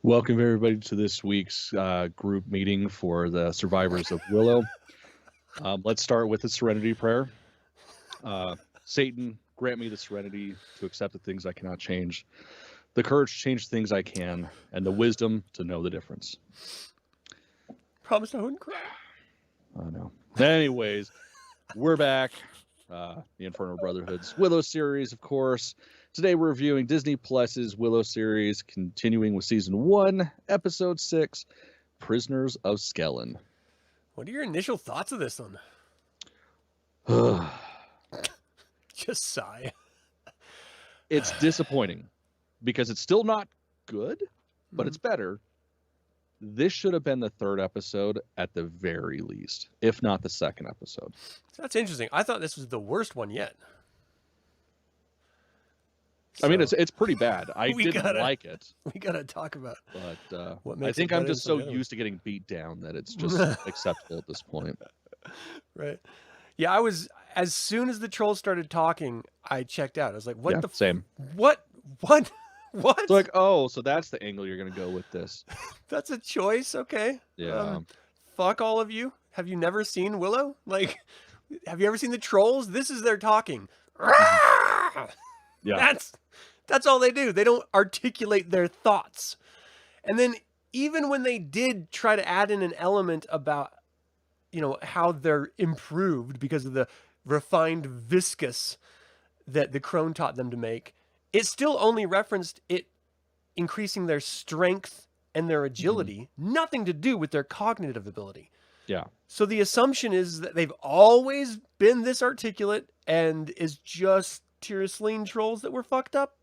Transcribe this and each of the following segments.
Welcome everybody to this week's group meeting for the survivors of Willow. Let's start with the serenity prayer. Satan, grant me the serenity to accept the things I cannot change, the courage to change things I can, and the wisdom to know the difference. Promise I wouldn't cry. I know. Anyways, we're back. The Infernal Brotherhood's Willow series, of course. Today we're reviewing Disney Plus's Willow series, continuing with Season 1, Episode 6, Prisoners of Skellin. What are your initial thoughts of this one? Just sigh. It's disappointing because it's still not good, but it's better. This should have been the third episode at the very least, if not the second episode. That's interesting. I thought this was the worst one yet. I mean, it's pretty bad. I didn't like it. We gotta talk about. But what makes I think it I'm just so better than used to getting beat down that it's just acceptable at this point. Right. Yeah, I was, as soon as the trolls started talking, I checked out. I was like, what the same. What? It's like, oh, so that's the angle you're gonna go with this. That's a choice, okay. Yeah. Fuck all of you. Have you never seen Willow? Like, have you ever seen the trolls? This is their talking. Yeah. That's all they do. They don't articulate their thoughts. And then even when they did try to add in an element about, you know, how they're improved because of the refined viscous that the crone taught them to make, it still only referenced it increasing their strength and their agility, nothing to do with their cognitive ability. Yeah. So the assumption is that they've always been this articulate and is just Tyrosline trolls that were fucked up.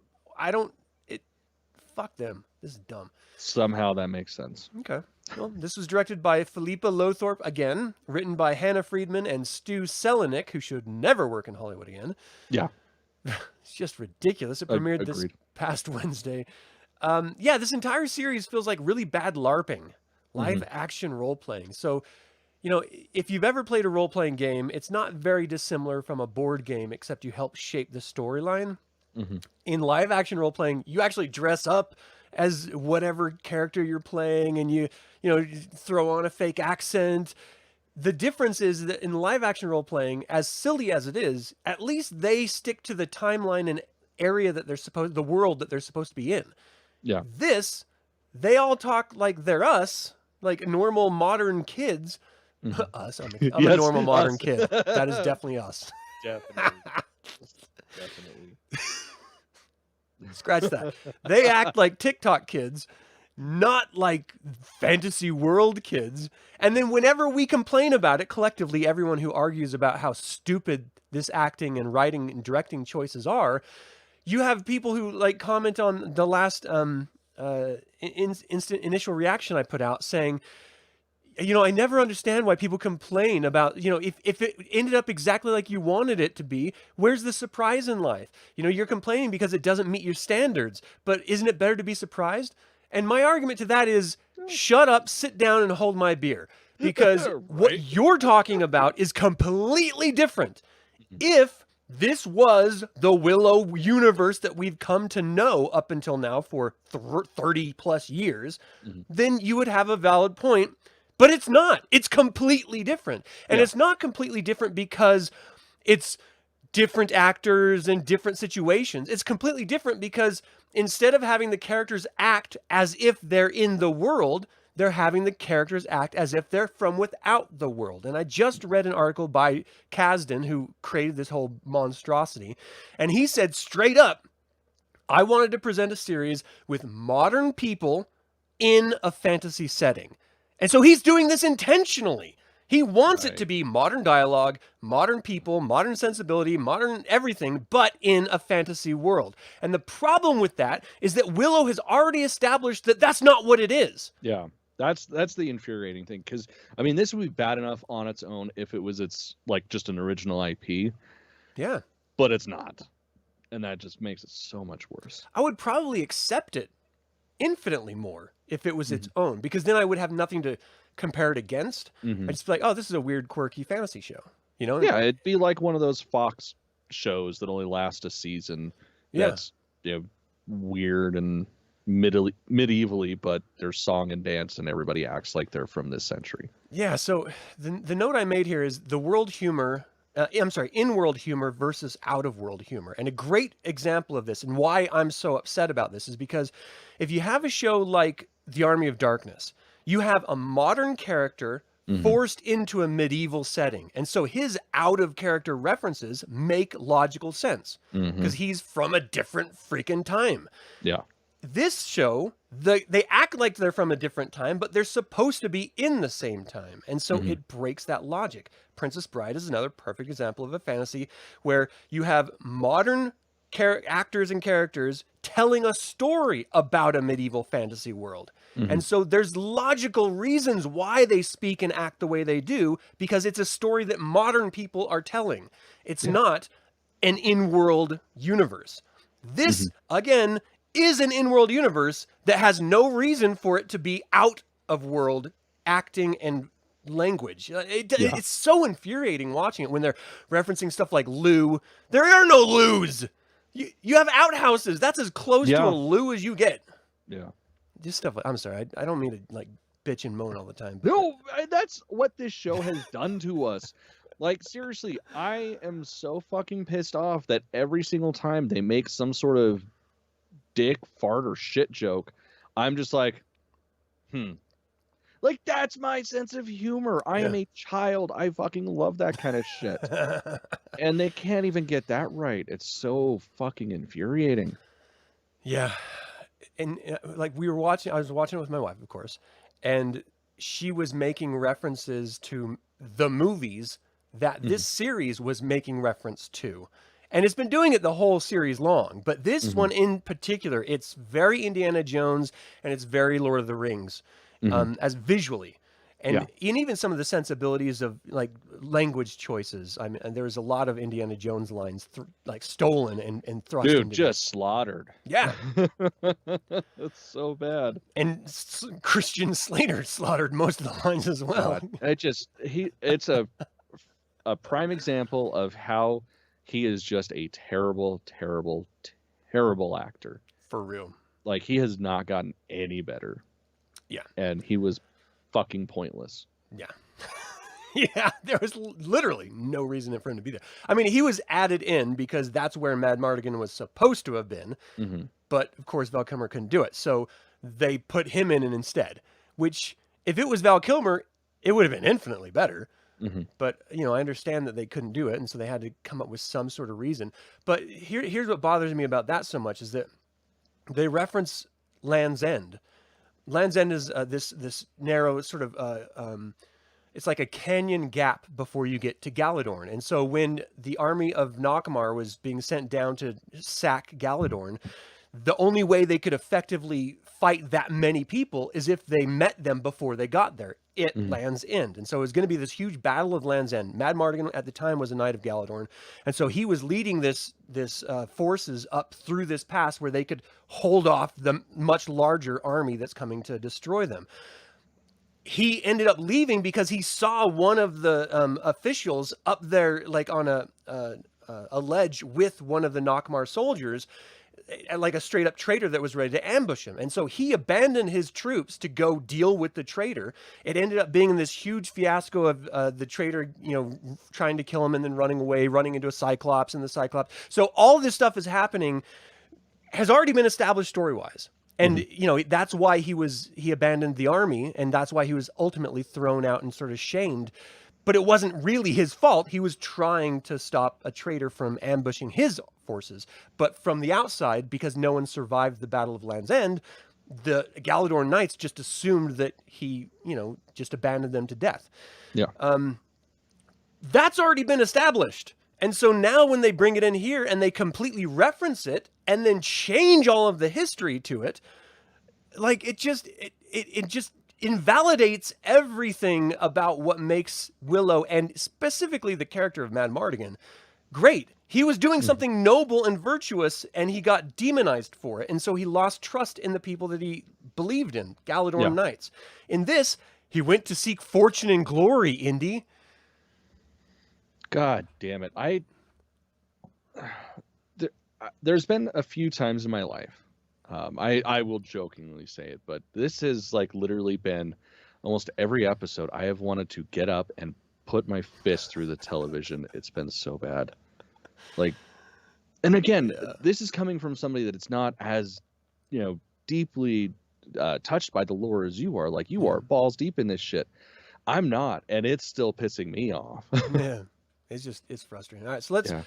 Fuck them. This is dumb. Somehow that makes sense. Okay. Well, this was directed by Philippa Lothorpe again, written by Hannah Friedman and Stu Selenick, who should never work in Hollywood again. Yeah. It's just ridiculous. It premiered this past Wednesday. Yeah, this entire series feels like really bad LARPing, live action role playing. So, you know, if you've ever played a role playing game, it's not very dissimilar from a board game, except you help shape the storyline. In live action role playing, you actually dress up as whatever character you're playing, and you throw on a fake accent. The difference is that in live action role playing, as silly as it is, at least they stick to the timeline and area that the world that they're supposed to be in. Yeah. This, they all talk like they're us, like normal modern kids. Us. I'm a normal modern kid. That is definitely us. Definitely. Scratch that. They act like TikTok kids, not like fantasy world kids. And then whenever we complain about it collectively, everyone who argues about how stupid this acting and writing and directing choices are, you have people who like comment on the last instant initial reaction I put out saying, you know, I never understand why people complain about, you know, if it ended up exactly like you wanted it to be, where's the surprise in life? You know, you're complaining because it doesn't meet your standards, but isn't it better to be surprised? And my argument to that is, shut up, sit down, and hold my beer. Because what you're talking about is completely different. If this was the Willow universe that we've come to know up until now for 30 plus years, then you would have a valid point. But it's not. It's completely different. And it's not completely different because it's different actors and different situations. It's completely different because instead of having the characters act as if they're in the world, they're having the characters act as if they're from without the world. And I just read an article by Kasdan, who created this whole monstrosity. And he said straight up, I wanted to present a series with modern people in a fantasy setting. And so he's doing this intentionally. He wants it to be modern dialogue, modern people, modern sensibility, modern everything, but in a fantasy world. And the problem with that is that Willow has already established that that's not what it is. Yeah, that's the infuriating thing. Because, I mean, this would be bad enough on its own if it was like just an original IP. Yeah. But it's not. And that just makes it so much worse. I would probably accept it infinitely more if it was its own, because then I would have nothing to compare it against. I'd just be like, oh, this is a weird, quirky fantasy show. You know? Yeah, it'd be like one of those Fox shows that only last a season. That's weird and medievally, but there's song and dance, and everybody acts like they're from this century. Yeah, so the note I made here is the world humor, in-world humor versus out-of-world humor. And a great example of this, and why I'm so upset about this, is because if you have a show like The Army of Darkness, you have a modern character forced into a medieval setting. And so his out-of-character references make logical sense, because he's from a different freaking time. Yeah. This show, they act like they're from a different time, but they're supposed to be in the same time. And so it breaks that logic. Princess Bride is another perfect example of a fantasy where you have modern actors and characters telling a story about a medieval fantasy world. And so there's logical reasons why they speak and act the way they do, because it's a story that modern people are telling. It's not an in-world universe. This, again, is an in-world universe that has no reason for it to be out of world acting and language. It's so infuriating watching it when they're referencing stuff like loo. There are no loos. You have outhouses. That's as close to a loo as you get. Yeah. Just stuff. I'm sorry. I don't mean to like bitch and moan all the time. No, that's what this show has done to us. Like, seriously, I am so fucking pissed off that every single time they make some sort of dick, fart, or shit joke, I'm just like, like, that's my sense of humor. I am a child. I fucking love that kind of shit. And they can't even get that right. It's so fucking infuriating. Yeah. And like I was watching it with my wife, of course, and she was making references to the movies that this series was making reference to. And it's been doing it the whole series long, but this one in particular, it's very Indiana Jones and it's very Lord of the Rings, as visually. And even some of the sensibilities of like language choices. I mean, and there's a lot of Indiana Jones lines like stolen and thrust into just slaughtered. Yeah. It's so bad. And Christian Slater slaughtered most of the lines as well. It's a prime example of how he is just a terrible, terrible, terrible actor. For real. Like, he has not gotten any better. Yeah. And he was fucking pointless. Yeah. Yeah, there was literally no reason for him to be there. I mean, he was added in because that's where Madmartigan was supposed to have been. But, of course, Val Kilmer couldn't do it. So they put him in instead, which, if it was Val Kilmer, it would have been infinitely better. But, you know, I understand that they couldn't do it, and so they had to come up with some sort of reason. But here's what bothers me about that so much is that they reference Land's End. Land's End is this narrow sort of, it's like a canyon gap before you get to Galadorn. And so when the army of Nockmaar was being sent down to sack Galadorn, the only way they could effectively fight that many people is if they met them before they got there at Land's End. And so it was going to be this huge battle of Land's End. Madmartigan at the time was a knight of Galadorn. And so he was leading this forces up through this pass where they could hold off the much larger army that's coming to destroy them. He ended up leaving because he saw one of the officials up there, like on a ledge with one of the Nockmaar soldiers, like a straight up traitor that was ready to ambush him. And so he abandoned his troops to go deal with the traitor. It ended up being this huge fiasco of the traitor, you know, trying to kill him and then running away, running into a Cyclops and the Cyclops. So all this stuff is happening, has already been established story-wise. And, you know, that's why he abandoned the army, and that's why he was ultimately thrown out and sort of shamed. But it wasn't really his fault. He was trying to stop a traitor from ambushing his forces. But from the outside, because no one survived the Battle of Land's End, the Galadorn Knights just assumed that he, you know, just abandoned them to death. Yeah. That's already been established. And so now when they bring it in here and they completely reference it and then change all of the history to it, like it just invalidates everything about what makes Willow and specifically the character of Madmartigan great. He was doing something noble and virtuous and he got demonized for it. And so he lost trust in the people that he believed in, Galadorn Knights. In this, he went to seek fortune and glory, Indy. God damn it. There's been a few times in my life I will jokingly say it, but this has like literally been almost every episode I have wanted to get up and put my fist through the television. It's been so bad. Like, and again, Yeah. this is coming from somebody that it's not as, deeply touched by the lore as you are. Like, you are balls deep in this shit. I'm not, and it's still pissing me off. Yeah. It's frustrating. All right, so Yeah.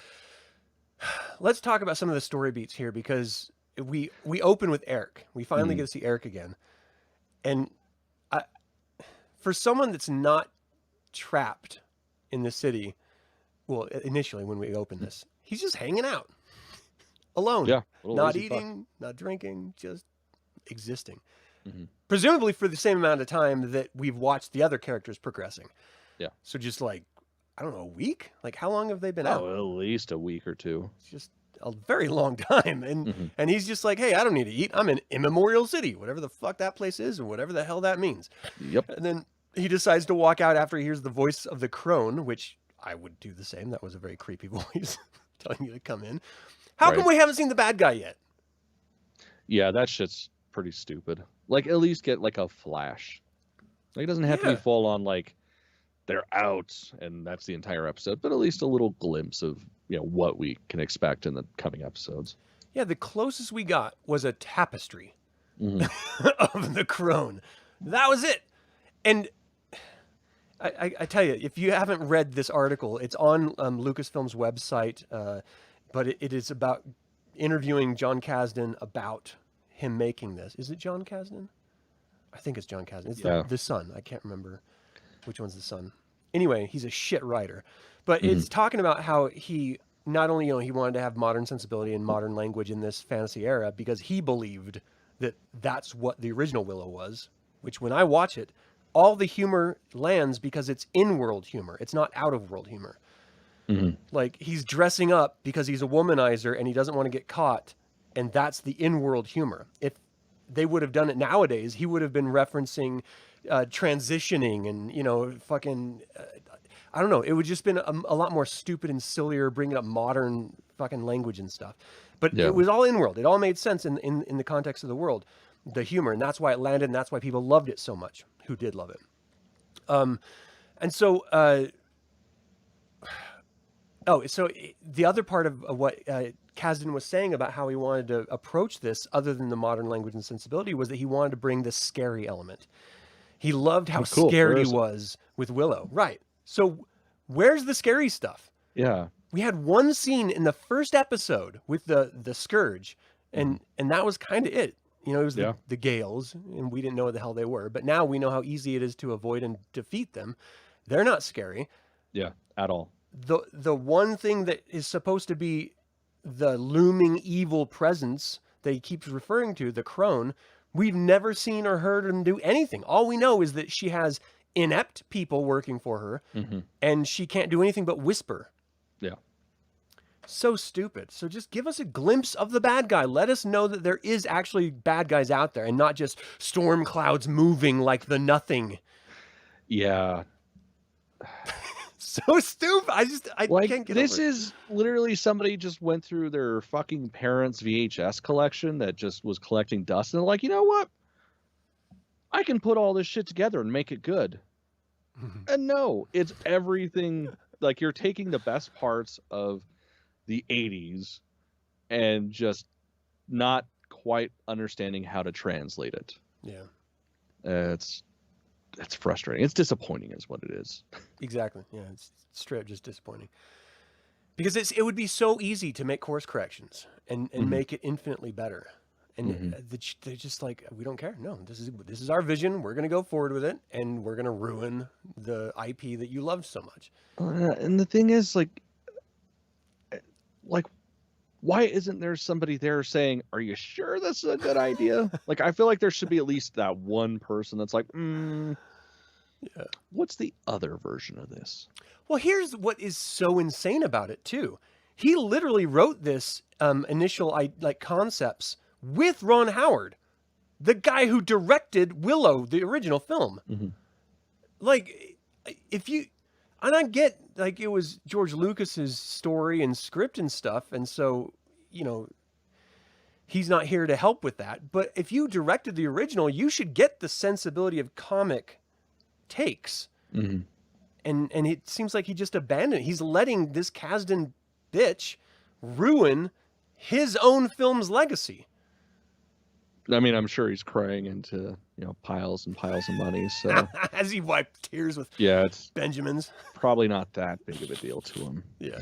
let's talk about some of the story beats here, because we open with Eric. We finally get to see Eric again. And for someone that's not trapped in the city, well, initially when we open this, he's just hanging out alone. Yeah. Not eating, not drinking, just existing. Mm-hmm. Presumably for the same amount of time that we've watched the other characters progressing. Yeah. So just like, I don't know, a week? Like, how long have they been out? Oh, at least a week or two. It's just a very long time. And he's just like, hey, I don't need to eat. I'm in Immemorial City, whatever the fuck that place is, and whatever the hell that means. Yep. And then he decides to walk out after he hears the voice of the crone, which I would do the same. That was a very creepy voice telling you to come in. How come we haven't seen the bad guy yet? Yeah, that shit's pretty stupid. Like, at least get like a flash. Like, it doesn't have to be full on like they're out and that's the entire episode, but at least a little glimpse of what we can expect in the coming episodes. Yeah, the closest we got was a tapestry of the crone. That was it. And I tell you, if you haven't read this article, it's on Lucasfilm's website, but it is about interviewing John Kasdan about him making this. Is it John Kasdan? I think it's John Kasdan. It's the son. I can't remember which one's the son. Anyway, he's a shit writer. But it's talking about how he not only, he wanted to have modern sensibility and modern language in this fantasy era because he believed that that's what the original Willow was, which when I watch it, all the humor lands because it's in-world humor. It's not out-of-world humor. Like, he's dressing up because he's a womanizer and he doesn't want to get caught, and that's the in-world humor. If they would have done it nowadays, he would have been referencing transitioning and, fucking... I don't know. It would just been a lot more stupid and sillier, bringing up modern fucking language and stuff. But it was all in-world. It all made sense in the context of the world, the humor, and that's why it landed, and that's why people loved it so much, who did love it. And so... so the other part of what Kasdan was saying about how he wanted to approach this, other than the modern language and sensibility, was that he wanted to bring the scary element. He loved how scared he was with Willow. Right. So where's the scary stuff? Yeah. We had one scene in the first episode with the Scourge, and that was kind of it. It was the Gales, and we didn't know what the hell they were. But now we know how easy it is to avoid and defeat them. They're not scary. Yeah, at all. The one thing that is supposed to be the looming evil presence that he keeps referring to, the crone, we've never seen or heard him do anything. All we know is that she has inept people working for her, and she can't do anything but whisper. Yeah. So stupid. So just give us a glimpse of the bad guy. Let us know that there is actually bad guys out there and not just storm clouds moving like the nothing. Yeah. So stupid. I can't get this over it. Is literally somebody just went through their fucking parents' VHS collection that just was collecting dust, and they're like, you know what? I can put all this shit together and make it good. And no, it's everything. Like, you're taking the best parts of the 80s and just not quite understanding how to translate it. Yeah. It's frustrating. It's disappointing is what it is. Exactly. Yeah, it's straight up just disappointing. Because it would be so easy to make course corrections and make it infinitely better. And they're just like, we don't care. No, this is our vision. We're going to go forward with it, and we're going to ruin the IP that you loved so much. And the thing is, like, why isn't there somebody there saying, are you sure this is a good idea? Like, I feel like there should be at least that one person that's like, what's the other version of this? Well, here's what is so insane about it, too. He literally wrote this initial concepts with Ron Howard, the guy who directed Willow, the original film. Like, and I get, like, it was George Lucas's story and script and stuff, and so, he's not here to help with that. But if you directed the original, you should get the sensibility of comic takes. Mm-hmm. And it seems like he just abandoned it. He's letting this Kasdan bitch ruin his own film's legacy. I mean, I'm sure he's crying into, piles and piles of money. So as he wiped tears with it's Benjamins. probably not that big of a deal to him. Yeah.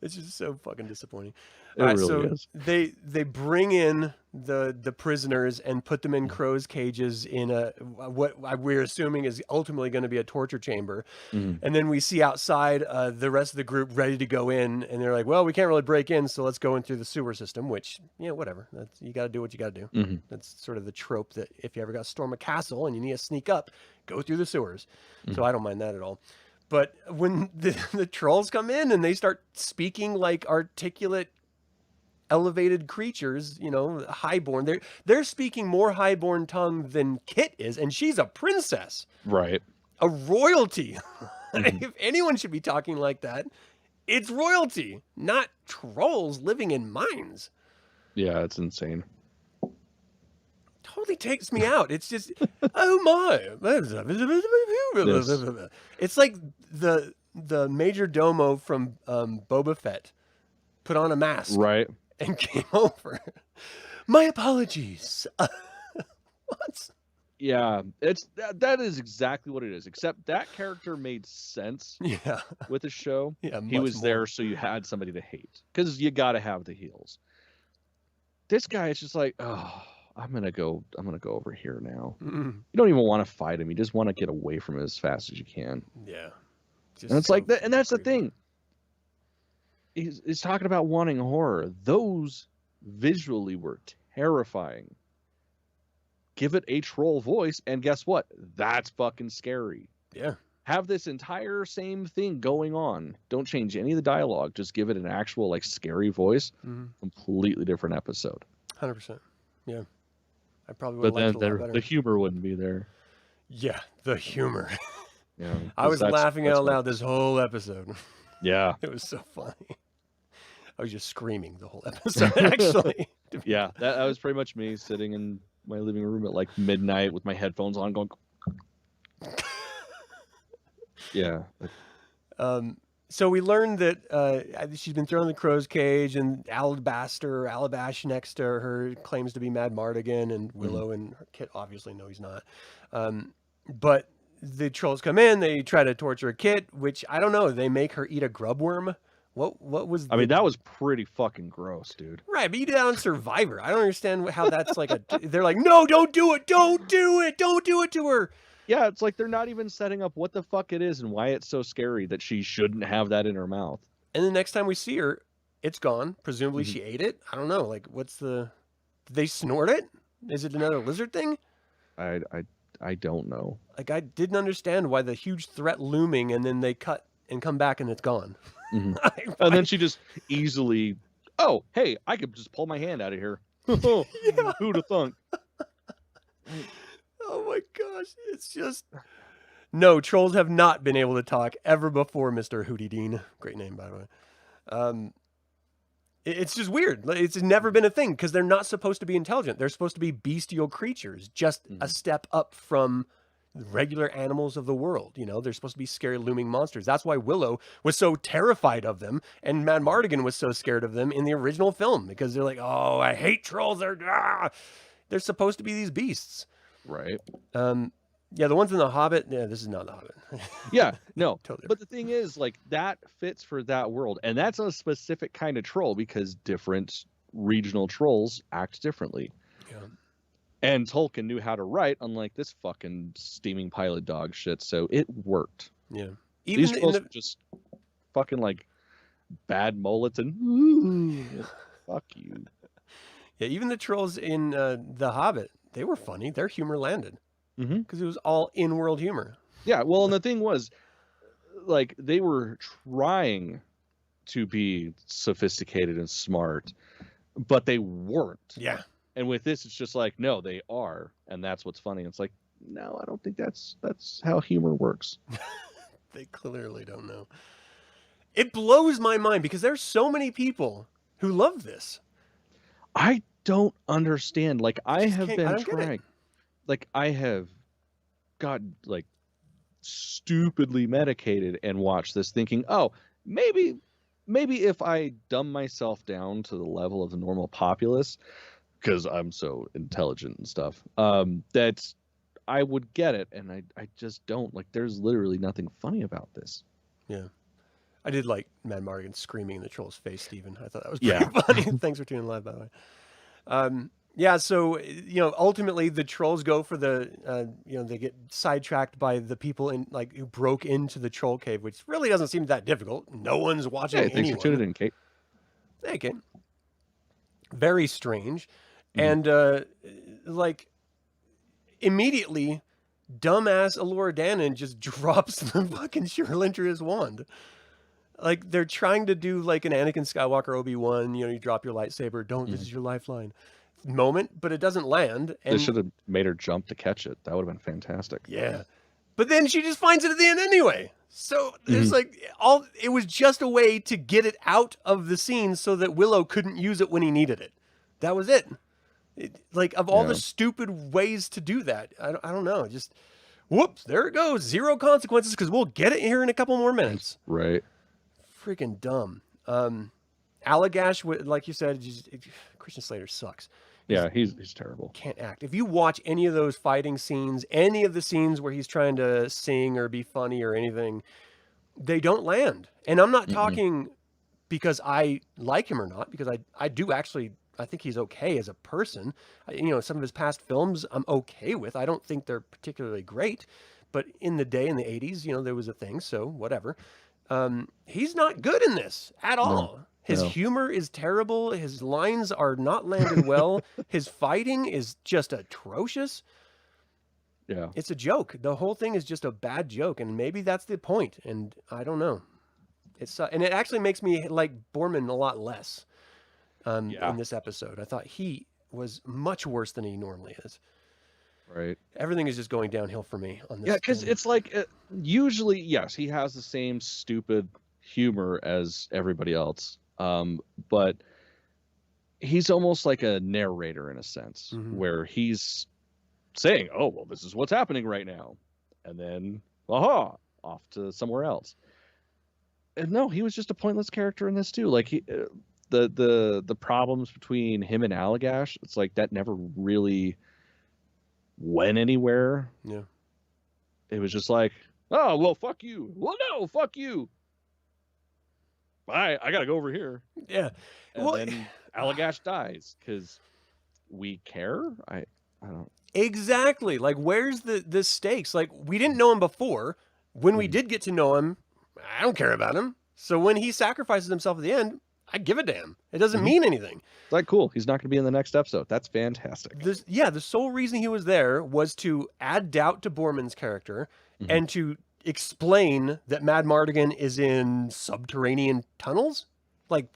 It's just so fucking disappointing. It really is. They bring in the prisoners and put them in crow's cages in what we're assuming is ultimately going to be a torture chamber. Mm-hmm. And then we see outside the rest of the group ready to go in, and they're like, well, we can't really break in, so let's go in through the sewer system, which, whatever. You got to do what you got to do. Mm-hmm. That's sort of the trope that if you ever got to storm a castle and you need to sneak up, go through the sewers. Mm-hmm. So I don't mind that at all. But when the trolls come in and they start speaking like articulate, elevated creatures, highborn, they're speaking more highborn tongue than Kit is, and she's a princess, right? A royalty. Mm-hmm. If anyone should be talking like that, it's royalty, not trolls living in mines. Yeah, it's insane. Totally takes me out. It's just, oh my. Yes. It's like the major domo from Boba Fett put on a mask, Right? And came over. My apologies. What? Yeah, that is exactly what it is. Except that character made sense. Yeah. With the show, yeah, he was there, so you had somebody to hate because you got to have the heels. This guy is just like, oh, I'm gonna go over here now. Mm-hmm. You don't even want to fight him. You just want to get away from him as fast as you can. Yeah. And it's like that, and that's the thing. He's talking about wanting horror. Those visually were terrifying. Give it a troll voice, and guess what? That's fucking scary. Yeah. Have this entire same thing going on. Don't change any of the dialogue. Just give it an actual scary voice. Mm-hmm. Completely different episode. 100%. Yeah. I probably would But have then liked it a lot better. the humor wouldn't be there. Yeah, the humor. Yeah, I was laughing that's out loud this whole episode. Yeah. It was so funny. I was just screaming the whole episode, actually. Yeah, that was pretty much me sitting in my living room at midnight with my headphones on going... Yeah. So we learned that she's been thrown in the crow's cage, and Alabash next to her claims to be Mad Mardigan, and Willow and Kit obviously know he's not. But the trolls come in, they try to torture Kit, which I don't know. They make her eat a grub worm. What was? I mean, that was pretty fucking gross, dude. Right, but you did that on Survivor. I don't understand how that's they're like, no, don't do it, don't do it to her. Yeah, it's like they're not even setting up what the fuck it is and why it's so scary that she shouldn't have that in her mouth. And the next time we see her, it's gone. Presumably she ate it. I don't know. Did they snort it? Is it another lizard thing? I don't know. I didn't understand why the huge threat looming, and then they cut and come back and it's gone. Mm-hmm. And then she just easily, oh, hey, I could just pull my hand out of here. Yeah. Who'd have thunk? Oh my gosh. It's just... No, trolls have not been able to talk ever before, Mr. Hootie Dean. Great name, by the way. It's just weird. It's never been a thing because they're not supposed to be intelligent. They're supposed to be bestial creatures, just a step up from regular animals of the world. They're supposed to be scary looming monsters. That's why Willow was so terrified of them, and Mad Mardigan was so scared of them in the original film, because they're like, oh, I hate trolls. They're supposed to be these beasts. Right. Yeah, the ones in The Hobbit, yeah, this is not The Hobbit. Yeah, no. Totally. But the thing is, that fits for that world. And that's a specific kind of troll because different regional trolls act differently. Yeah. And Tolkien knew how to write, unlike this fucking steaming pile of dog shit. So it worked. Yeah. These trolls were just fucking bad mullets and fuck you. Yeah, even the trolls in The Hobbit, they were funny. Their humor landed. Because it was all in-world humor. Yeah, well, and the thing was, they were trying to be sophisticated and smart, but they weren't. Yeah. And with this, it's just no, they are, and that's what's funny. It's no, I don't think that's how humor works. They clearly don't know. It blows my mind because there's so many people who love this. I don't understand. Like, I just have can't. I been don't get it. trying. Like, I have gotten like stupidly medicated and watched this, thinking, oh, maybe if I dumb myself down to the level of the normal populace, because I'm so intelligent and stuff, that I would get it, and I just don't. Like, there's literally nothing funny about this. Yeah. I did like Mad Mardigan screaming in the troll's face, Steven. I thought that was Yeah. pretty funny. Thanks for tuning live, by the way. Yeah, so, ultimately the trolls go for the, they get sidetracked by the people who broke into the troll cave, which really doesn't seem that difficult. No one's watching Hey, thanks for anyone. tuning in, Kate. Thank you. Very strange. Mhm. And, immediately, dumbass Alora Dannon just drops the fucking Shurlinter's wand. Like, they're trying to do like an Anakin Skywalker Obi-Wan, you drop your lightsaber, this is your lifeline moment, but it doesn't land. They And should have made her jump to catch it. That would have been fantastic. yeah, but then she just finds it at the end anyway. So there's Mhm. it was just a way to get it out of the scene so that Willow couldn't use it when he needed it. That was it. Of all the Yeah. stupid ways to do that, I don't know. Just whoops, there it goes. Zero consequences because we'll get it here in a couple more minutes. Right. Freaking dumb. Allagash, like you said, Christian Slater sucks. Yeah, he's terrible. Can't act. If you watch any of those fighting scenes, any of the scenes where he's trying to sing or be funny or anything, they don't land. And I'm not talking because I like him or not, because I do actually, I think he's okay as a person. Some of his past films I'm okay with. I don't think they're particularly great, but in the day, in the 80s, there was a thing, so whatever. He's not good in this at all. No. His No. humor is terrible. His lines are not landed well. His fighting is just atrocious. Yeah. It's a joke. The whole thing is just a bad joke, and maybe that's the point. And I don't know. And it actually makes me like Borman a lot less. In this episode, I thought he was much worse than he normally is. Right. Everything is just going downhill for me on this. Yeah, because it's like usually, yes, he has the same stupid humor as everybody else, but he's almost like a narrator in a sense, where he's saying, "Oh, well, this is what's happening right now," and then, aha, off to somewhere else. And no, he was just a pointless character in this too. Like the problems between him and Allagash, it's like that never really went anywhere. Yeah. It was just like, oh, well, fuck you. Well, no, fuck you. Bye. I gotta go over here. Yeah. And then Allagash dies because we care. I don't. Exactly. Like, where's the stakes? Like, we didn't know him before. When we did get to know him, I don't care about him. So when he sacrifices himself at the end, I give a damn. It doesn't mean anything. It's like, cool. He's not going to be in the next episode. That's fantastic. The sole reason he was there was to add doubt to Borman's character and to explain that Mad Mardigan is in subterranean tunnels. Like,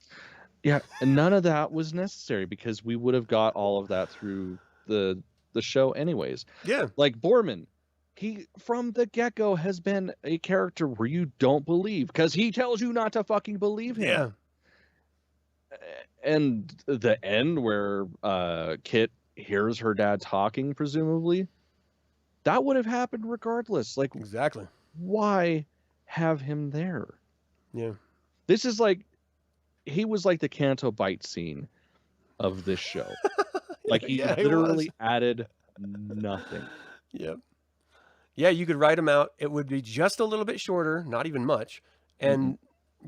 yeah, and none of that was necessary because we would have got all of that through the show anyways. Yeah. Like Borman, he from the get-go has been a character where you don't believe because he tells you not to fucking believe him. Yeah. And the end where Kit hears her dad talking, presumably, that would have happened regardless. Like, exactly. Why have him there? Yeah. This is like, he was like the Canto Bite scene of this show. Like, he literally added nothing. Yep. Yeah, you could write him out. It would be just a little bit shorter, not even much, and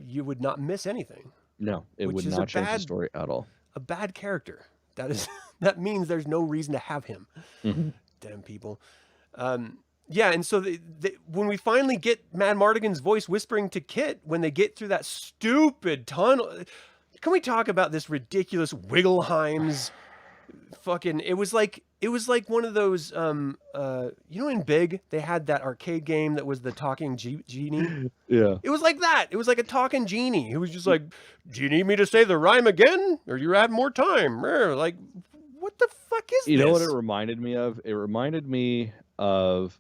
you would not miss anything. No, it would not change the story at all. A bad character. That means there's no reason to have him. Damn people. Yeah, and so when we finally get Mad Mardigan's voice whispering to Kit, when they get through that stupid tunnel, can we talk about this ridiculous Wiggleheims? Fucking, it was like one of those, in Big, they had that arcade game that was the talking genie. Yeah. It was like that. It was like a talking genie. It was just like, do you need me to say the rhyme again? Or you have more time? Like, what the fuck is this? You know what it reminded me of? It reminded me of,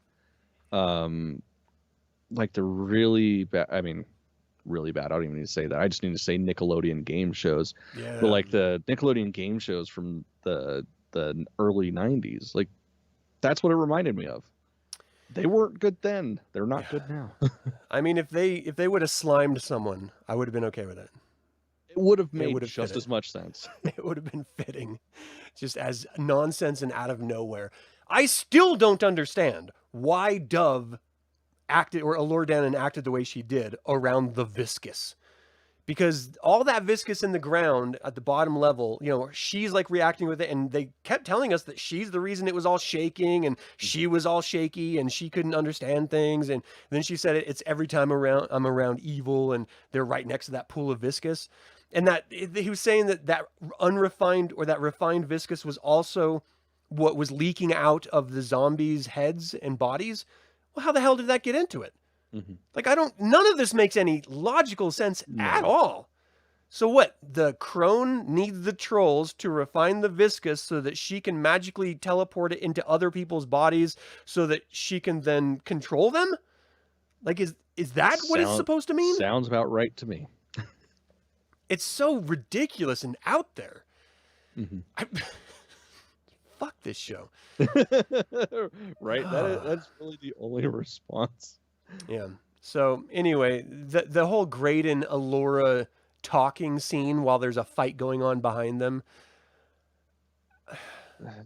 like the really bad, I mean, really bad. I don't even need to say that. I just need to say Nickelodeon game shows. Yeah. But like the Nickelodeon game shows from the early 90s, like that's what it reminded me of. They weren't good then. They're not good now. I mean, if they would have slimed someone, I would have been okay with it. It would have made just as much sense. It would have been fitting, just as nonsense and out of nowhere. I still don't understand why Dove acted, or Allure Dannon acted the way she did around the viscous. Because all that viscous in the ground at the bottom level, you know, she's like reacting with it, and they kept telling us that she's the reason it was all shaking, and she was all shaky, and she couldn't understand things. And then she said it's every time I'm around evil, and they're right next to that pool of viscous. And that he was saying that unrefined or that refined viscous was also what was leaking out of the zombies' heads and bodies. Well, how the hell did that get into it? Mm-hmm. Like, none of this makes any logical sense at all. So what? The crone needs the trolls to refine the viscous so that she can magically teleport it into other people's bodies so that she can then control them? Like, is that what it's supposed to mean? Sounds about right to me. It's so ridiculous and out there. Mm-hmm. Fuck this show. Right? That's really the only response. Yeah. So anyway, the whole Graydon Allura talking scene while there's a fight going on behind them.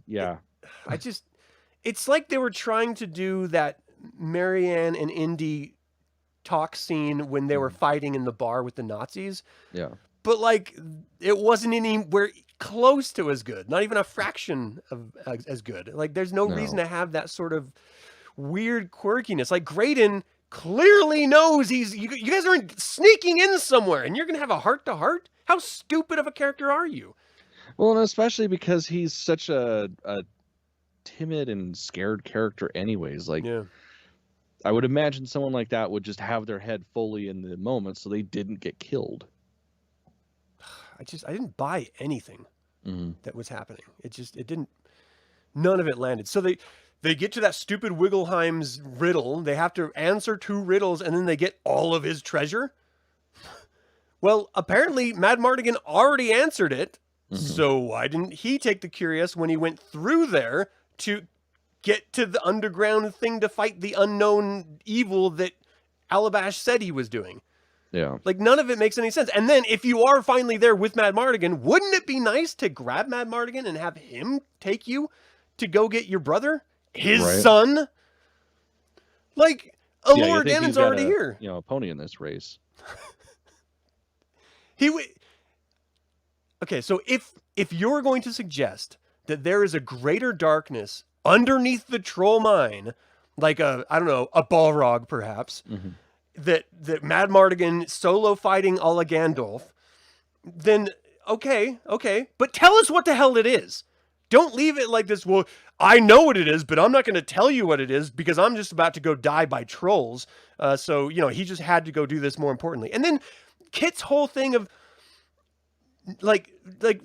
Yeah. It's like they were trying to do that Marianne and Indy talk scene when they were fighting in the bar with the Nazis. Yeah. But like, it wasn't anywhere close to as good. Not even a fraction of as good. Like, there's no reason to have that sort of weird quirkiness. Like, Graydon clearly knows you guys are sneaking in somewhere, and you're gonna have a heart-to-heart? How stupid of a character are you? Well, and especially because he's such a timid and scared character anyways. Like, I would imagine someone like that would just have their head fully in the moment so they didn't get killed. I didn't buy anything that was happening. None of it landed. So they get to that stupid Wiggleheim's riddle. They have to answer 2 riddles, and then they get all of his treasure. Well, apparently Mad Mardigan already answered it. So why didn't he take the Curious when he went through there to get to the underground thing to fight the unknown evil that Alabash said he was doing? Yeah. Like, none of it makes any sense. And then if you are finally there with Mad Mardigan, wouldn't it be nice to grab Mad Mardigan and have him take you to go get your brother? His son? Like, Allure Dannon's already here. You know, a pony in this race. Okay, so if you're going to suggest that there is a greater darkness underneath the troll mine, like a Balrog perhaps, that Mad Mardigan solo fighting a la Gandalf, then okay. But tell us what the hell it is. Don't leave it like this, well, I know what it is, but I'm not going to tell you what it is because I'm just about to go die by trolls. So, you know, he just had to go do this more importantly. And then Kit's whole thing of like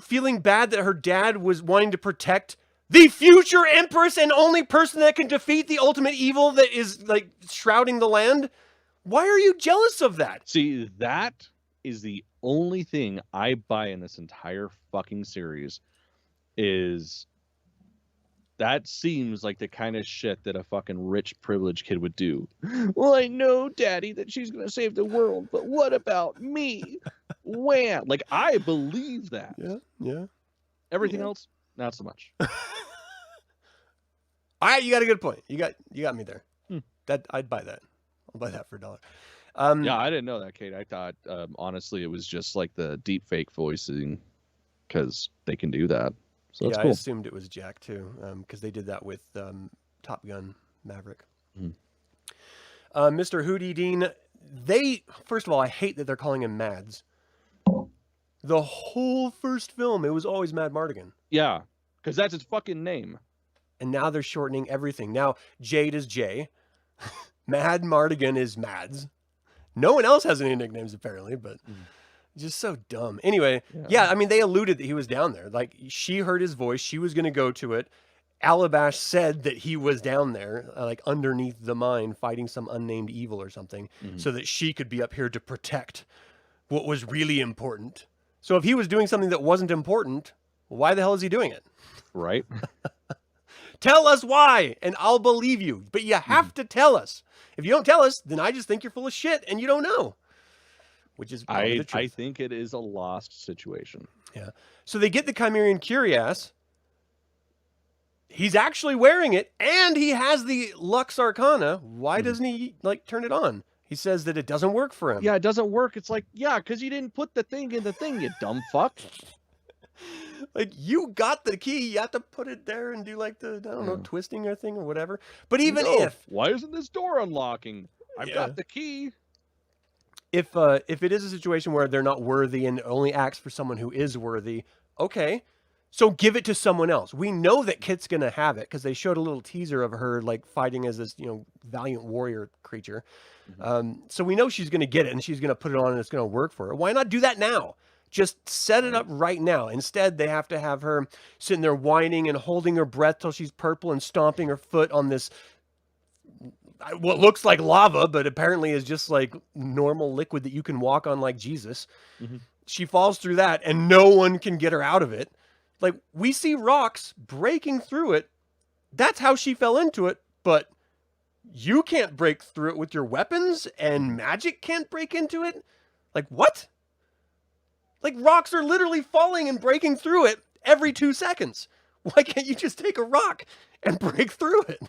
feeling bad that her dad was wanting to protect the future empress and only person that can defeat the ultimate evil that is like shrouding the land. Why are you jealous of that? See, that is the only thing I buy in this entire fucking series. Is that seems like the kind of shit that a fucking rich privileged kid would do. Well, I know, Daddy, that she's gonna save the world, but what about me? Wham! Like, I believe that. Yeah. Everything else, not so much. All right, you got a good point. You got me there. That I'd buy that. I'll buy that for $1. Yeah, I didn't know that, Kate. I thought honestly it was just like the deep fake voicing because they can do that. So that's cool. I assumed it was Jack too, because they did that with Top Gun Maverick. Mr. Hootie Dean, first of all, I hate that they're calling him Mads. The whole first film, it was always Mad Mardigan. Yeah, because that's his fucking name. And now they're shortening everything. Now Jade is Jay. Mad Mardigan is Mads. No one else has any nicknames apparently, but just so dumb. Anyway, yeah, I mean, they alluded that he was down there. Like, she heard his voice. She was going to go to it. Alabash said that he was down there, like underneath the mine, fighting some unnamed evil or something, so that she could be up here to protect what was really important. So if he was doing something that wasn't important, why the hell is he doing it? Right. Tell us why, and I'll believe you. But you have to tell us. If you don't tell us, then I just think you're full of shit and you don't know. Which is probably the truth. I think it is a lost situation. Yeah. So they get the Chimerian Curious. He's actually wearing it, and he has the Lux Arcana. Why doesn't he like turn it on? He says that it doesn't work for him. Yeah, it doesn't work. It's like, yeah, because you didn't put the thing in the thing, you dumb fuck. Like, you got the key, you have to put it there and do like the, I don't know, twisting or thing or whatever. But even if... Why isn't this door unlocking? I've got the key. If it is a situation where they're not worthy and only acts for someone who is worthy, okay, so give it to someone else. We know that Kit's going to have it because they showed a little teaser of her like fighting as this, valiant warrior creature. So we know she's going to get it and she's going to put it on and it's going to work for her. Why not do that now? Just set it up right now. Instead, they have to have her sitting there whining and holding her breath till she's purple and stomping her foot on this, what looks like lava, but apparently is just like normal liquid that you can walk on like Jesus. She falls through that and no one can get her out of it. Like, we see rocks breaking through it. That's how she fell into it, but you can't break through it with your weapons and magic can't break into it? Like, what? Like, rocks are literally falling and breaking through it every 2 seconds. Why can't you just take a rock and break through it?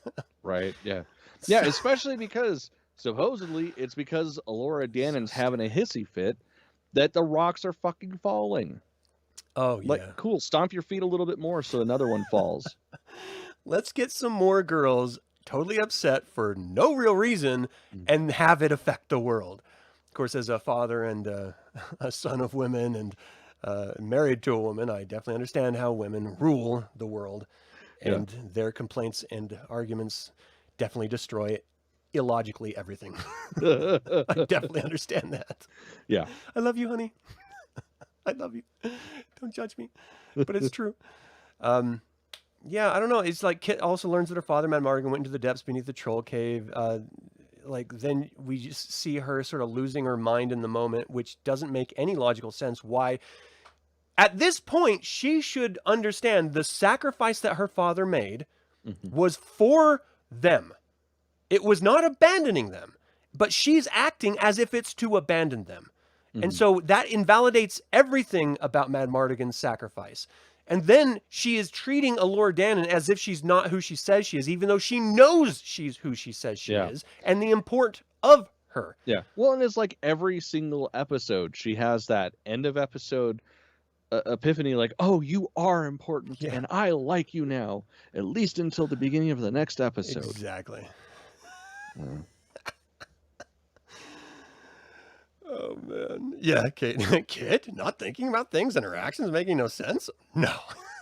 Right, yeah. Yeah, especially because, supposedly, it's because Elora Danon's having a hissy fit that the rocks are fucking falling. Oh, yeah. Like, cool, stomp your feet a little bit more so another one falls. Let's get some more girls totally upset for no real reason and have it affect the world. Of course, as a father and a son of women and married to a woman, I definitely understand how women rule the world. And their complaints and arguments definitely destroy illogically everything. I definitely understand that. Yeah. I love you, honey. I love you. Don't judge me. But it's true. Yeah, I don't know. It's like Kit also learns that her father, Mad Mardigan, went into the depths beneath the troll cave. Then we just see her sort of losing her mind in the moment, which doesn't make any logical sense. Why? At this point, she should understand the sacrifice that her father made was for them. It was not abandoning them, but she's acting as if it's to abandon them. And so that invalidates everything about Mad Mardigan's sacrifice. And then she is treating Elora Danon as if she's not who she says she is, even though she knows she's who she says she is, and the import of her. Yeah. Well, and it's like every single episode, she has that end of episode epiphany, like, oh, you are important, and I like you now, at least until the beginning of the next episode. Exactly. Oh, man. Yeah, Kit, not thinking about things and her actions making no sense? No.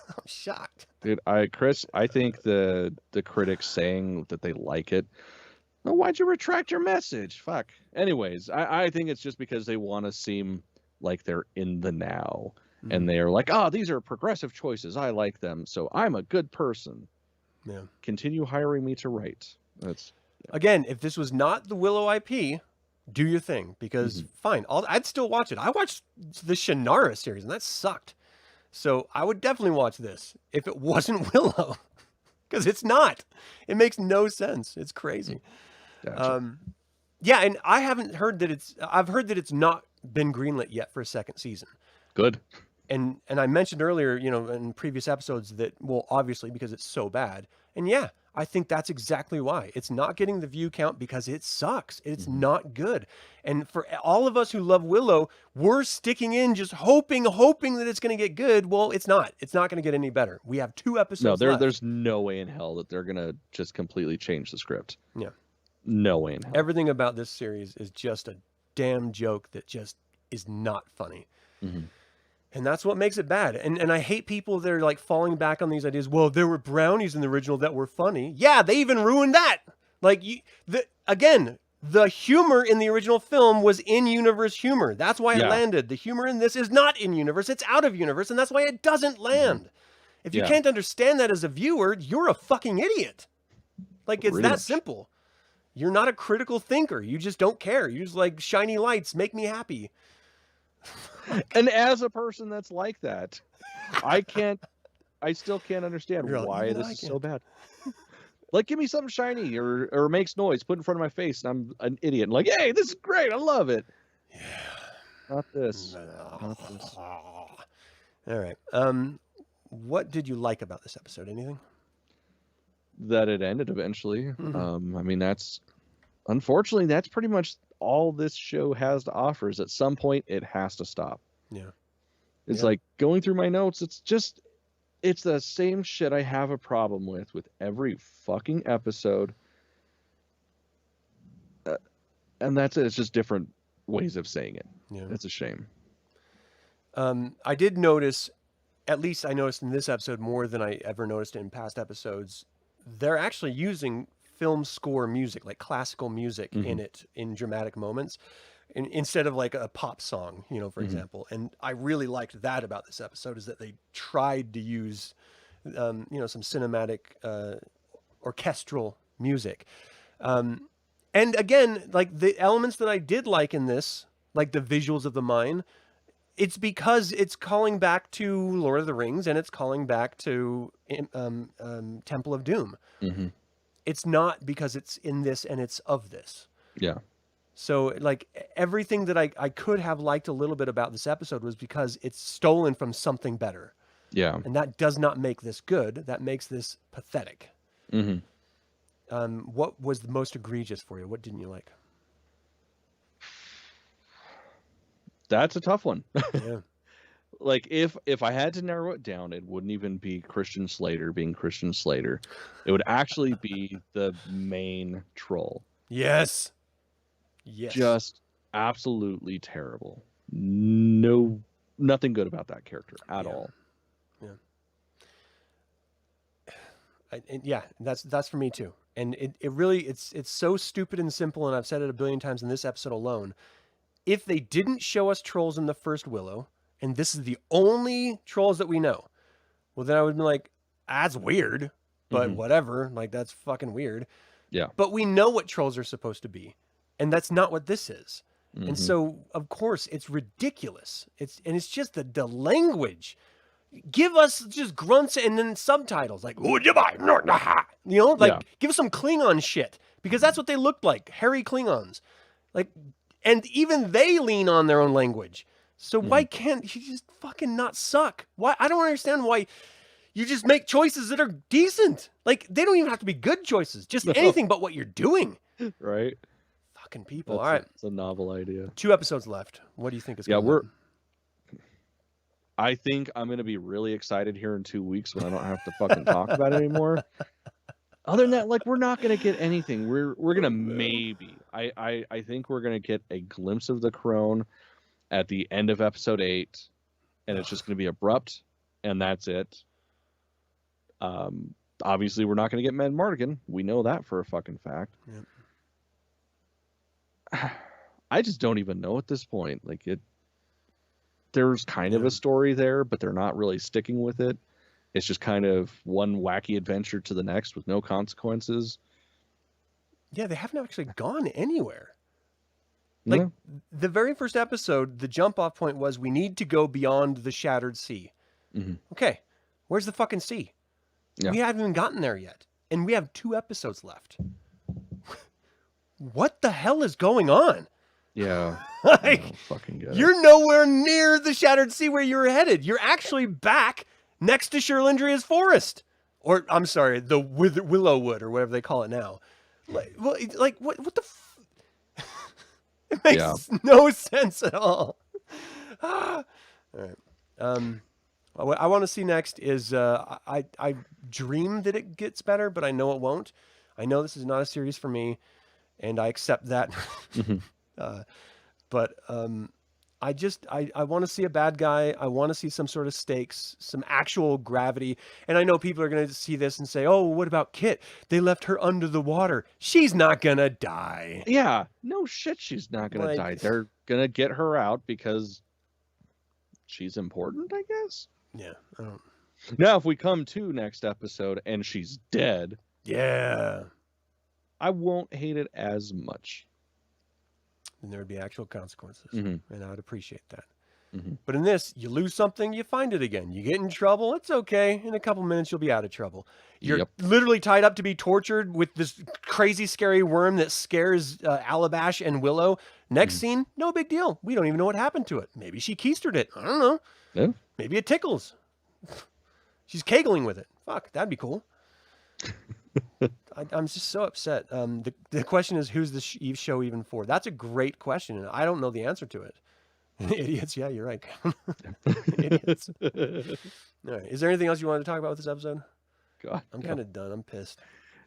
I'm shocked. Dude, Chris, I think the critics saying that they like it, well, why'd you retract your message? Fuck. Anyways, I think it's just because they want to seem like they're in the now. And they're like, these are progressive choices. I like them. So I'm a good person. Yeah. Continue hiring me to write. That's Again, if this was not the Willow IP, do your thing, because fine, I'd still watch it. I watched the Shannara series and that sucked. So I would definitely watch this if it wasn't Willow, because it's not. It makes no sense. It's crazy. Gotcha. Yeah, and I haven't heard that I've heard that it's not been greenlit yet for a second season. Good. And I mentioned earlier, in previous episodes that, well, obviously because it's so bad. And yeah, I think that's exactly why. It's not getting the view count because it sucks. It's not good. And for all of us who love Willow, we're sticking in just hoping that it's going to get good. Well, it's not. It's not going to get any better. We have 2 episodes left. There's no way in hell that they're going to just completely change the script. Yeah. No way in hell. Everything about this series is just a damn joke that just is not funny. And that's what makes it bad. And I hate people that are like falling back on these ideas. Well, there were brownies in the original that were funny. Yeah, they even ruined that. Like, again, the humor in the original film was in-universe humor. That's why it landed. The humor in this is not in-universe. It's out of universe, and that's why it doesn't land. If you can't understand that as a viewer, you're a fucking idiot. Like, it's that simple. You're not a critical thinker. You just don't care. You just like shiny lights, make me happy. And as a person that's like that, I still can't understand why this is so bad. Like, give me something shiny or makes noise, put in front of my face, and I'm an idiot. And like, hey, this is great. I love it. Yeah. Not this. Not this. All right. What did you like about this episode? Anything? That it ended eventually. I mean, unfortunately, that's pretty much all this show has to offer. Is at some point it has to stop. Yeah. It's like going through my notes. It's the same shit I have a problem with every fucking episode. And that's it. It's just different ways of saying it. Yeah. It's a shame. I did notice, at least I noticed in this episode more than I ever noticed in past episodes, they're actually using film score music, like classical music in it, in dramatic moments, instead of like a pop song, for example. And I really liked that about this episode, is that they tried to use, some cinematic, orchestral music. And again, like the elements that I did like in this, like the visuals of the mine, it's because it's calling back to Lord of the Rings and it's calling back to Temple of Doom. It's not because it's in this and it's of this. Yeah. So like everything that I could have liked a little bit about this episode was because it's stolen from something better. Yeah. And that does not make this good. That makes this pathetic. What was the most egregious for you? What didn't you like? That's a tough one. Yeah. Like if I had to narrow it down, it wouldn't even be Christian Slater being Christian Slater. It would actually be the main troll. Yes. Yes. Just absolutely terrible. Nothing good about that character at all. Yeah. That's for me too. And it really, it's so stupid and simple. And I've said it a billion times in this episode alone. If they didn't show us trolls in the first Willow, and this is the only trolls that we know, well, then I would be like, that's weird, but whatever. Like, that's fucking weird. Yeah. But we know what trolls are supposed to be, and that's not what this is. And so, of course, it's ridiculous. It's just the language. Give us just grunts and then subtitles, like, give us some Klingon shit, because that's what they looked like, hairy Klingons. Like, and even they lean on their own language. So why can't you just fucking not suck? Why? I don't understand why you just make choices that are decent. Like, they don't even have to be good choices. Just anything but what you're doing. Right. Fucking people. All right. It's a novel idea. 2 episodes left. What do you think is going on? I think I'm going to be really excited here in 2 weeks when I don't have to fucking talk about it anymore. Other than that, like, we're not going to get anything. We're going to maybe. I think we're going to get a glimpse of the crone at the end of episode 8, and it's just going to be abrupt, and that's it. Obviously, we're not going to get Med Mardigan. We know that for a fucking fact. Yep. I just don't even know at this point. Like, there's kind of a story there, but they're not really sticking with it. It's just kind of one wacky adventure to the next with no consequences. Yeah, they haven't actually gone anywhere. Like, the very first episode, the jump off point was, we need to go beyond the Shattered Sea. Okay, where's the fucking sea? Yeah. We haven't even gotten there yet. And we have 2 episodes left. What the hell is going on? Yeah. Like, you're nowhere near the Shattered Sea where you were headed. You're actually back next to Sherlindria's forest. Or, I'm sorry, the Willow Wood, or whatever they call it now. Like what the it makes no sense at all. All right. What I want to see next is I dream that it gets better, but I know it won't. I know this is not a series for me, and I accept that. But I want to see a bad guy. I want to see some sort of stakes, some actual gravity. And I know people are going to see this and say, oh, what about Kit? They left her under the water. She's not going to die. Yeah, no shit, she's not going to die. They're going to get her out because she's important, I guess. Yeah. Now, if we come to next episode and she's dead, Yeah. I won't hate it as much. And there would be actual consequences. Mm-hmm. And I would appreciate that. Mm-hmm. But in this, you lose something, you find it again. You get in trouble, it's okay. In a couple minutes, you'll be out of trouble. You're literally tied up to be tortured with this crazy, scary worm that scares Alabash and Willow. Next scene, no big deal. We don't even know what happened to it. Maybe she keistered it. I don't know. Yeah. Maybe it tickles. She's kegling with it. Fuck, that'd be cool. I'm just so upset. The question is, who's the show even for? That's a great question, and I don't know the answer to it. Idiots. Yeah, you're right. Idiots. All right. Is there anything else you wanted to talk about with this episode? God, I'm kind of done. I'm pissed.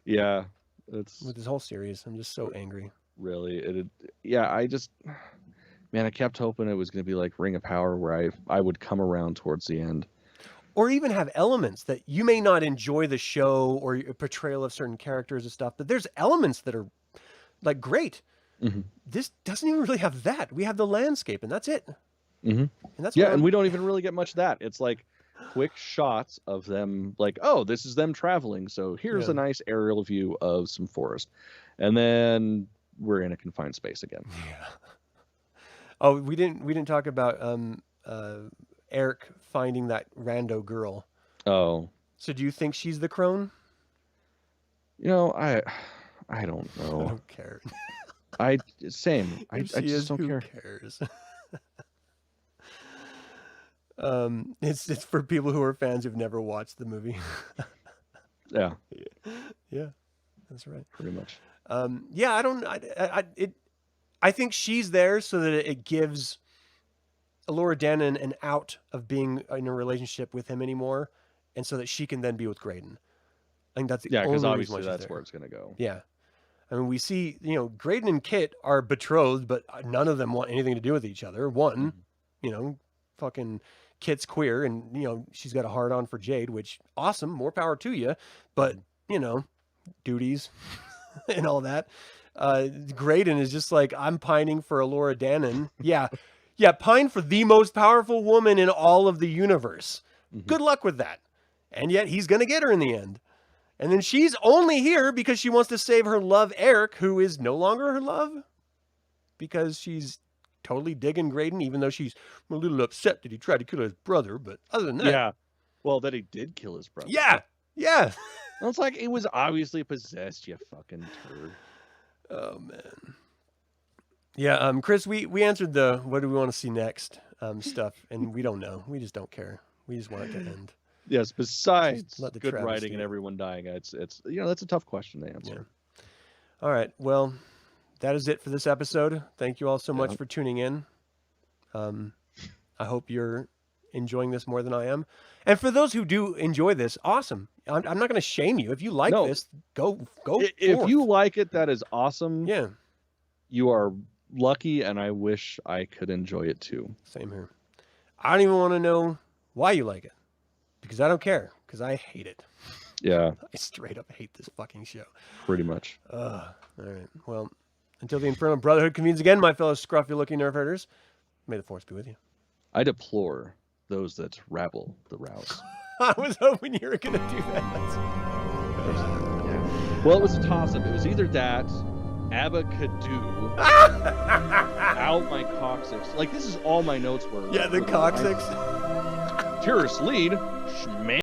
Yeah. It's with this whole series. I'm just so angry. Really. Man, I kept hoping it was going to be like Ring of Power where I would come around towards the end. Or even have elements that you may not enjoy the show or a portrayal of certain characters and stuff, but there's elements that are like great. Mm-hmm. This doesn't even really have that. We have the landscape and that's it. Mm-hmm. And that's and we don't even really get much of that. It's like quick shots of them like, oh, this is them traveling. So here's a nice aerial view of some forest. And then we're in a confined space again. Yeah. Oh, we didn't talk about Eric finding that rando girl. Oh. So do you think she's the crone? You know, I don't know. I don't care. I just don't care. Who cares? It's for people who are fans who've never watched the movie. Yeah. Yeah. That's right. Pretty much. I think she's there so that it gives Elora Danan an out of being in a relationship with him anymore, and so that she can then be with Graydon. I think that's the only because reason obviously why that's she's where there. it's going to go. Yeah. I mean, we see, Graydon and Kit are betrothed, but none of them want anything to do with each other. One, fucking Kit's queer, and, she's got a hard-on for Jade, which, awesome, more power to you, but, duties and all that. Graydon is just like, I'm pining for Elora Danan. Yeah, pine for the most powerful woman in all of the universe. Mm-hmm. Good luck with that. And yet he's going to get her in the end. And then she's only here because she wants to save her love, Eric, who is no longer her love. Because she's totally digging Graydon, even though she's a little upset that he tried to kill his brother. But other than that... Yeah. Well, that he did kill his brother. Yeah. It's like, it was obviously possessed, you fucking turd. Oh, man. Yeah, Chris, we answered the what do we want to see next stuff, and we don't know. We just don't care. We just want it to end. Yes, besides let the good travesty. writing and everyone dying, it's that's a tough question to answer. Yeah. All right, well, that is it for this episode. Thank you all so much for tuning in. I hope you're enjoying this more than I am. And for those who do enjoy this, awesome. I'm not going to shame you. If you like this, go If forth. you like it, that is awesome. Yeah. You are lucky, and I wish I could enjoy it too. Same here. I don't even want to know why you like it. Because I don't care. Because I hate it. Yeah. I straight up hate this fucking show. Pretty much. All right. Well, until the Infernal Brotherhood convenes again, my fellow scruffy-looking nerf herders, may the force be with you. I deplore those that rabble the rouse. I was hoping you were going to do that. Yeah. Well, it was a toss-up. It was either that, Abacadoo, out my coccyx. Like, this is all my notes were. Yeah, the coccyx. Terrorist lead, Schman.